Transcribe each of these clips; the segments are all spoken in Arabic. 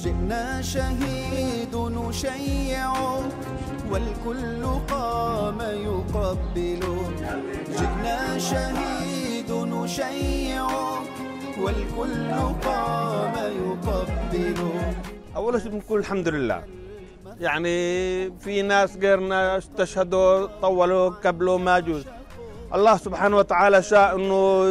جئنا شهيد نشيع والكل قام يقبل. جئنا شهيد نشيع والكل قام يقبل. أول شيء بنقول الحمد لله، يعني في ناس غيرنا استشهدوا طولوا قبلوا ما يجوز. الله سبحانه وتعالى شاء انه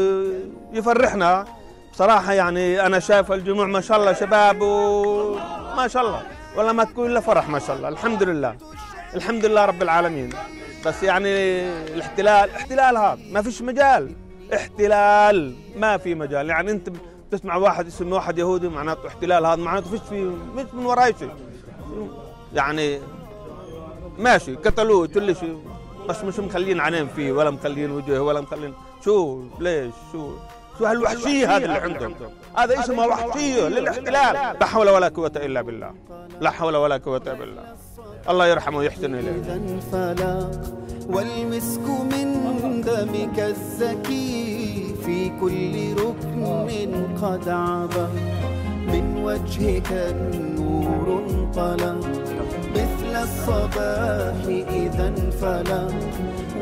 يفرحنا بصراحه. يعني انا شايف الجموع ما شاء الله شباب وما شاء الله، ولا ما تكون الا فرح ما شاء الله. الحمد لله الحمد لله رب العالمين. بس يعني الاحتلال هذا ما فيش مجال، احتلال ما في مجال. يعني انت تسمع واحد اسم واحد يهودي معناته احتلال، هذا معناته فيش مش من وراي شيء. يعني ماشي قتلوه كل شيء، بس مش مخلين عينين فيه ولا مخلين وجهه ولا مخلين. شو ليش شو هالوحشيه هذا اللي عندهم؟ هذا اسمه وحشيه للاحتلال. لا حول ولا قوه الا بالله، لا حول ولا قوه الا بالله. الله يرحمه ويحسن اليه. والمسك من دمك الزكي في كل ركن قد عبا، من وجهك النور انطلق مثل الصباح إذا انفلق.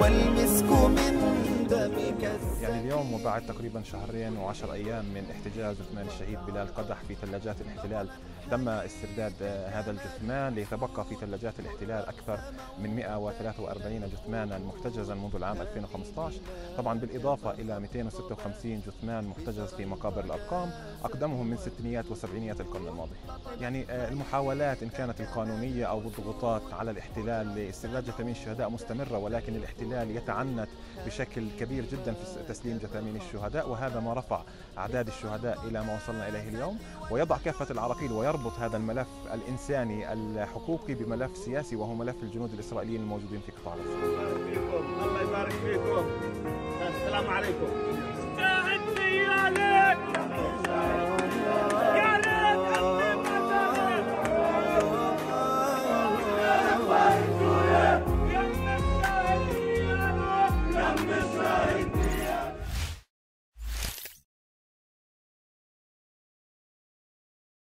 والمسك من دمك الزكي. يعني اليوم وبعد تقريبا شهرين و10 أيام من احتجاز جثمان الشهيد بلال قدح في ثلاجات الاحتلال، تم استرداد هذا الجثمان ليتبقى في ثلاجات الاحتلال أكثر من 143 جثمانا محتجزا منذ العام 2015، طبعا بالإضافة إلى 256 جثمان محتجز في مقابر الأرقام أقدمهم من ستينيات وسبعينيات القرن الماضي. يعني المحاولات إن كانت القانونية أو بالضغوطات على الاحتلال لاسترداد جثامين الشهداء مستمرة، ولكن الاحتلال يتعنت بشكل كبير جدا في تسليم جثامين الشهداء، وهذا ما رفع أعداد الشهداء إلى ما وصلنا إليه اليوم، ويضع كافة العراقيل ويربط هذا الملف الإنساني الحقوقي بملف سياسي وهو ملف الجنود الإسرائيليين الموجودين في قطاع غزة. الله يبارك فيكم. السلام عليكم.